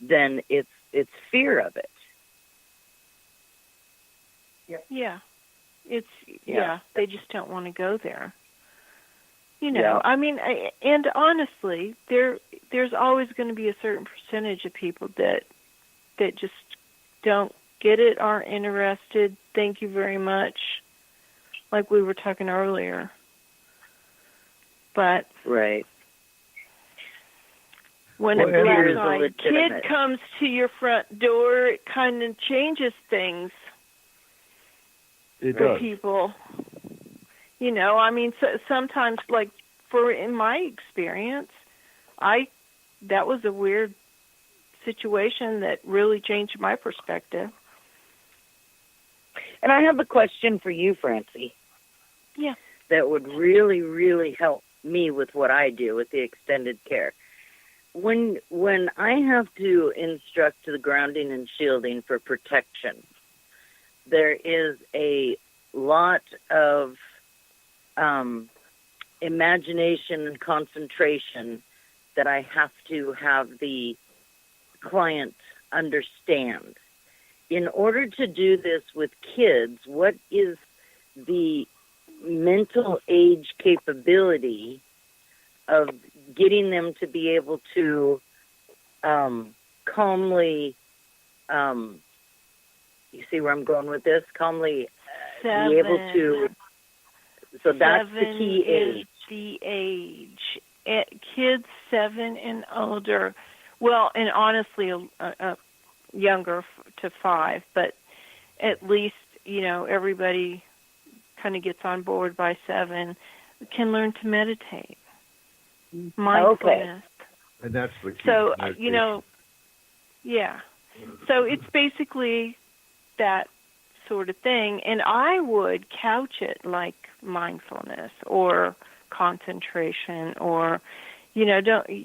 then it's fear of it. Yeah. They just don't want to go there. Yeah. I mean, and honestly, there's always going to be a certain percentage of people that just don't get it, aren't interested. Thank you very much, like we were talking earlier. But right. When well, a black-eyed kid comes to your front door, it kind of changes things for people. I mean, sometimes, like, in my experience, that was a weird situation that really changed my perspective. And I have a question for you, Francie. Yeah. That would really, really help me with what I do with the extended care. When I have to instruct the grounding and shielding for protection, there is a lot of imagination and concentration that I have to have the client understand. In order to do this with kids, what is the mental age capability of getting them to be able to calmly, you see where I'm going with this? Calmly be able to, so that's the key age. The age. Kids 7 and older, well, and honestly, younger to 5, but at least, everybody kind of gets on board by 7, can learn to meditate. Mindfulness. Okay. And that's the key. So, yeah. So it's basically that sort of thing. And I would couch it like mindfulness or concentration or,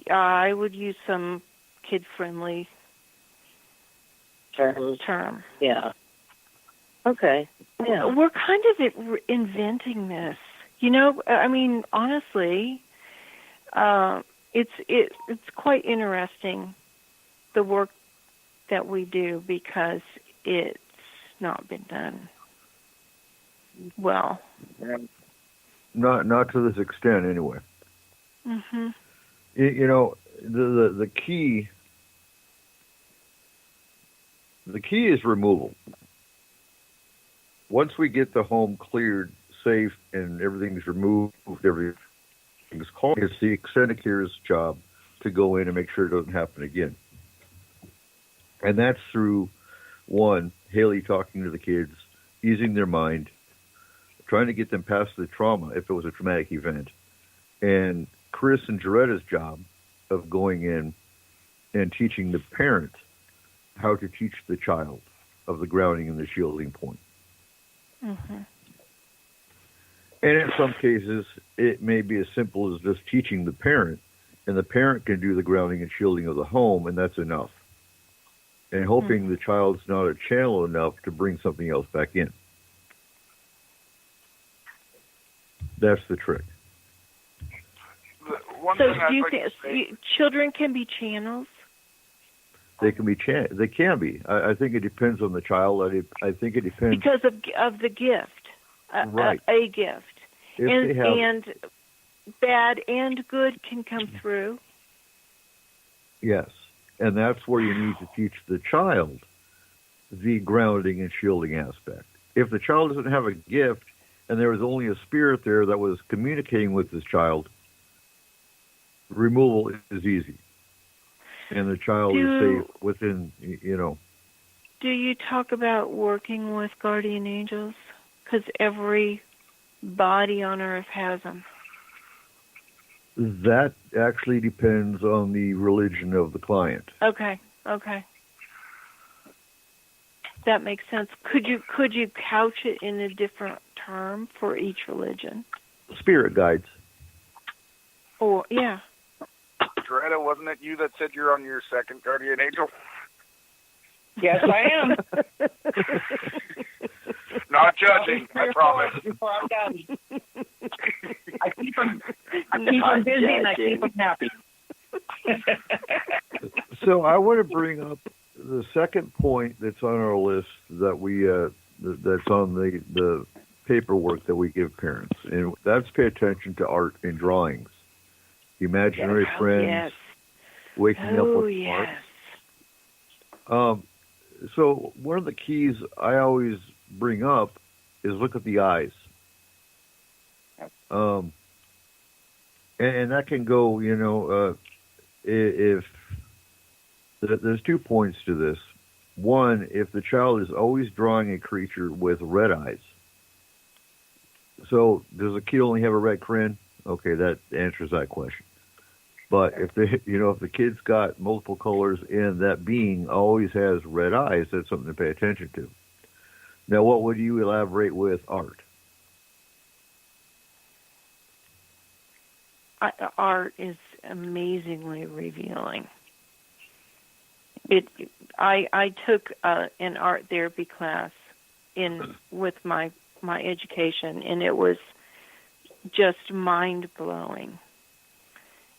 I would use some kid-friendly term. Yeah. Okay. Yeah. We're kind of inventing this. I mean, honestly, it's quite interesting, the work that we do, because it's not been done well. Not to this extent, anyway. Mm-hmm. The key. The key is removal. Once we get the home cleared, safe, and everything's removed, everything's calm, it's the extended care's job to go in and make sure it doesn't happen again. And that's through, one, Haley talking to the kids, easing their mind, trying to get them past the trauma if it was a traumatic event, and Chris and Joretta's job of going in and teaching the parent how to teach the child of the grounding and the shielding point. Mm-hmm. And in some cases, it may be as simple as just teaching the parent, and the parent can do the grounding and shielding of the home, and that's enough. And hoping the child's not a channel enough to bring something else back in. That's the trick. So do you think children can be channels? They can be. They can be. I think it depends on the child. I think it depends because of the gift. Right. A gift. If and bad and good can come through. Yes, and that's where you need to teach the child the grounding and shielding aspect. If the child doesn't have a gift and there was only a spirit there that was communicating with this child, removal is easy. And the child is safe within, Do you talk about working with guardian angels? Because every body on earth has them. That actually depends on the religion of the client. Okay. That makes sense. Could you couch it in a different term for each religion? Spirit guides. Or, yeah. Joretta, wasn't it you that said you're on your second guardian angel? Yes, I am. Not judging, I promise. Before I'm done. I keep them busy and I keep them happy. So I want to bring up the second point that's on our list that that's on the paperwork that we give parents, and that's pay attention to art and drawings, imaginary friends, Yes. waking up with Yes. art. So one of the keys I always bring up is look at the eyes. And that can go, if there's 2 points to this. One, if the child is always drawing a creature with red eyes. So does the kid only have a red crayon? Okay, that answers that question. But if the kid's got multiple colors and that being always has red eyes, that's something to pay attention to. Now, what would you elaborate with art? Art is amazingly revealing. I took an art therapy class with my education, and it was just mind blowing.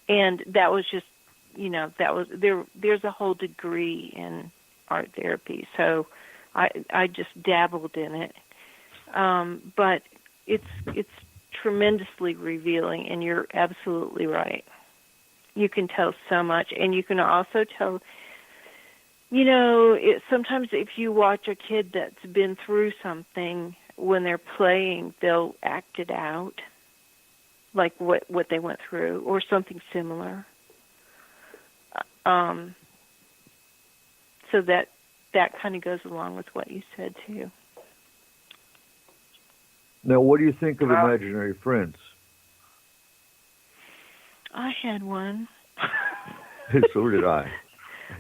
And that was just, there's a whole degree in art therapy, so I just dabbled in it. But it's tremendously revealing, and you're absolutely right. You can tell so much, and you can also tell, sometimes if you watch a kid that's been through something, when they're playing, they'll act it out, like what they went through, or something similar. So that kind of goes along with what you said, too. Now, what do you think of imaginary friends? I had one. So did I.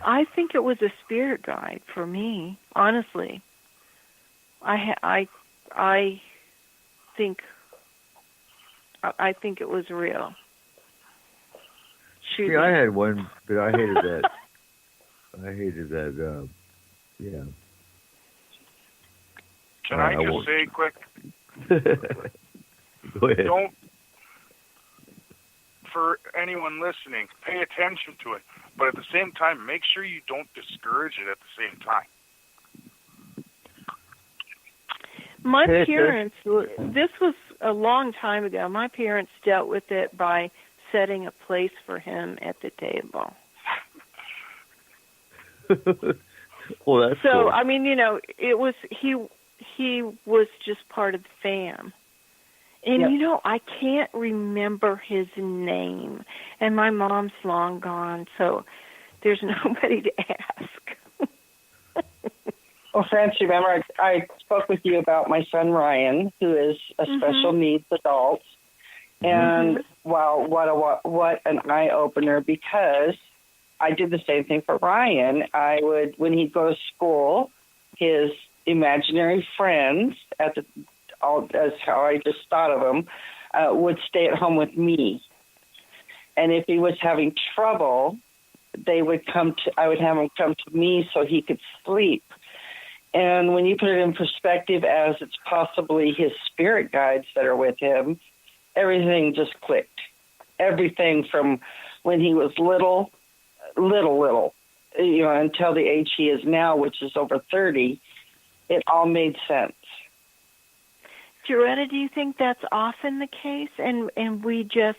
I think it was a spirit guide for me, honestly. I think it was real. Shoot. See, I had one, but I hated that. Yeah. Can I just say quick? Go ahead. Don't, for anyone listening, pay attention to it. But at the same time, make sure you don't discourage it at the same time. My parents, this was a long time ago, my parents dealt with it by setting a place for him at the table. Well, that's so cool. I mean, it was he was just part of the fam. And, I can't remember his name. And my mom's long gone, so there's nobody to ask. Well, Francie, remember I spoke with you about my son, Ryan, who is a special needs adult. And, wow, what an eye-opener, because I did the same thing for Ryan. I would, when he'd go to school, his imaginary friends as how I just thought of them, would stay at home with me. And if he was having trouble, I would have him come to me so he could sleep. And when you put it in perspective as it's possibly his spirit guides that are with him, everything just clicked. Everything from when he was little, until the age he is now, which is over 30, it all made sense. Joretta, do you think that's often the case, and we just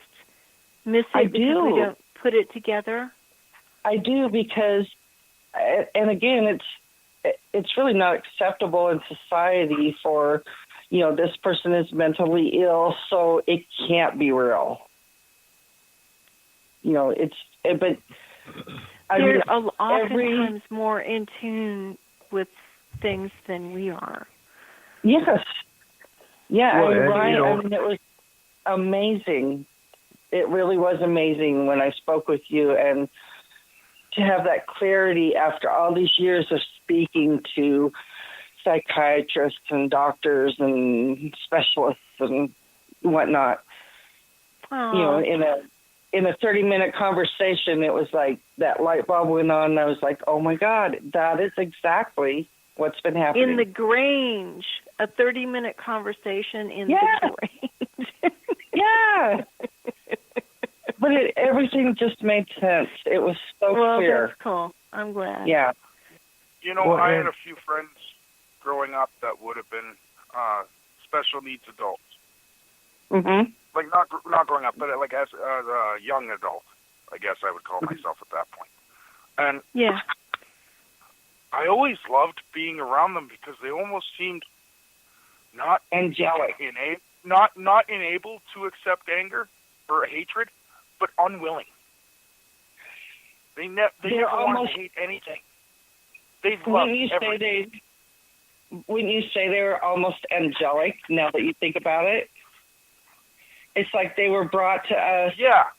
miss it because we don't put it together? I do, because, and again, it's really not acceptable in society for, this person is mentally ill, so it can't be real. But they're oftentimes more in tune with things than we are. Yes. Yeah, well, Ryan, it was amazing. It really was amazing when I spoke with you, and to have that clarity after all these years of speaking to psychiatrists and doctors and specialists and whatnot. Aww. In a 30-minute conversation, it was like that light bulb went on, and I was like, oh my God, that is exactly what's been happening. In the Grange, a 30-minute conversation in the Grange. Yeah. But everything just made sense. It was so clear. That's cool. I'm glad. Yeah. You know, Well, I and- had a few friends growing up that would have been special needs adults. Mhm. Like not growing up, but like as a young adult, I guess I would call myself at that point. And Yeah. I always loved being around them because they almost seemed not Angelic. not enabled to accept anger or hatred, but unwilling. They never wanted almost- to hate anything. They loved Wouldn't you say everything. Wouldn't you say they were almost angelic? Now that you think about it, it's like they were brought to us Yeah.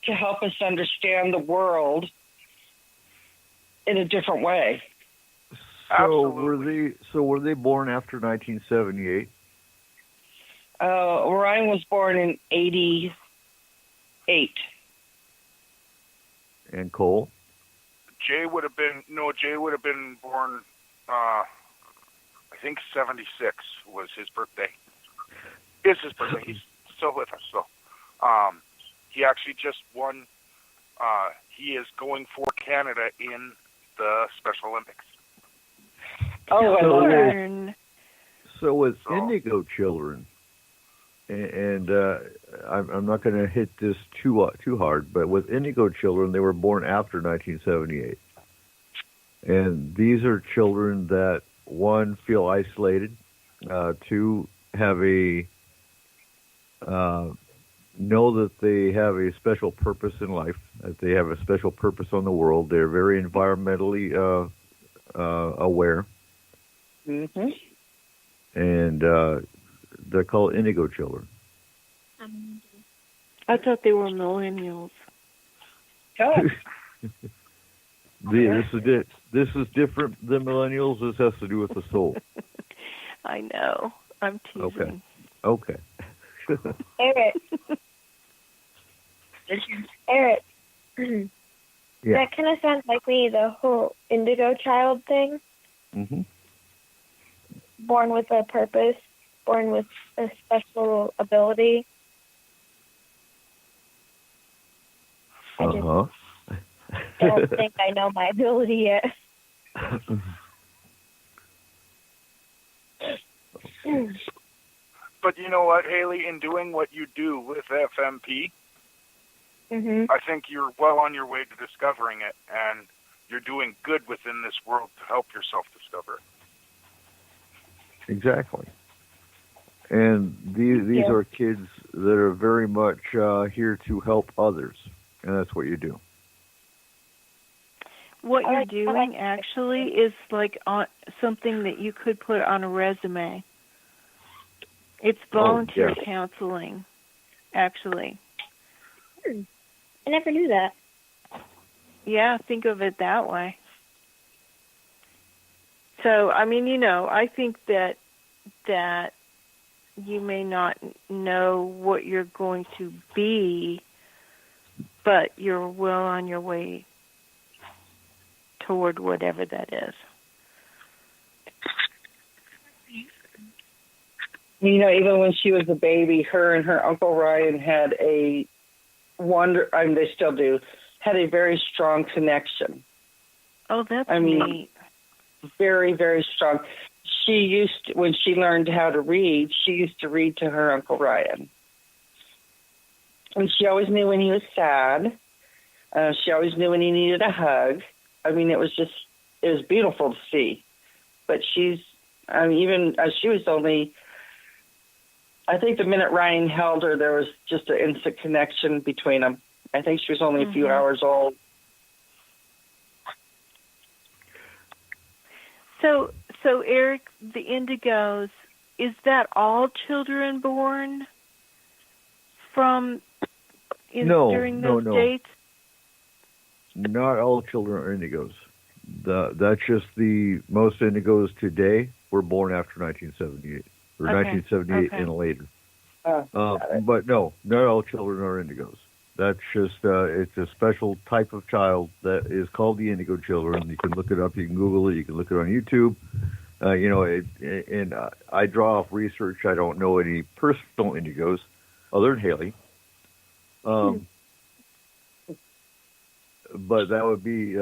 to help us understand the world in a different way. So Absolutely. were they born after 1978? Ryan was born in '88. And Cole? Jay would have been born. I think 76 was his birthday. It's his birthday. He's still with us, so he actually just won. He is going for Canada in the Special Olympics. Oh, I love that. Darn. So with So- indigo children, and I'm not going to hit this too hard, but with indigo children, they were born after 1978, and these are children that one feel isolated, two have a know that they have a special purpose in life, that they have a special purpose on the world. They're very environmentally aware. Mm-hmm. And they're called indigo children. I thought they were millennials. This is different than millennials. This has to do with the soul. I know. I'm teasing. Okay. Eric. Eric. Yeah. That kind of sounds like me, the whole indigo child thing. Mm-hmm. Born with a purpose, born with a special ability. I just Uh-huh. don't think I know my ability yet. But you know what, Haley? In doing what you do with FMP, Mhm. I think you're well on your way to discovering it, and you're doing good within this world to help yourself discover it. Exactly. And these are kids that are very much here to help others, and that's what you do. What I you're like- I doing like- actually is like on something that you could put on a resume. It's volunteer yeah. counseling, actually. I never knew that. Yeah, think of it that way. So, I mean, I think that you may not know what you're going to be, but you're well on your way toward whatever that is. Even when she was a baby, her and her Uncle Ryan had they still do, had a very strong connection. Oh, that's mean- neat. Very, very strong. When she learned how to read, she used to read to her Uncle Ryan. And she always knew when he was sad. She always knew when he needed a hug. I mean, it was beautiful to see. But even as she was only, I think the minute Ryan held her, there was just an instant connection between them. I think she was only a few hours old. So Eric, the indigos, is that all children born during those dates? Not all children are indigos. That's just the most indigos today were born after 1978 or 1978 and later. But no, not all children are indigos. That's just it's a special type of child that is called the indigo children. You can look it up. You can Google it. You can look it on YouTube. And I draw off research. I don't know any personal indigos other than Haley. But that would be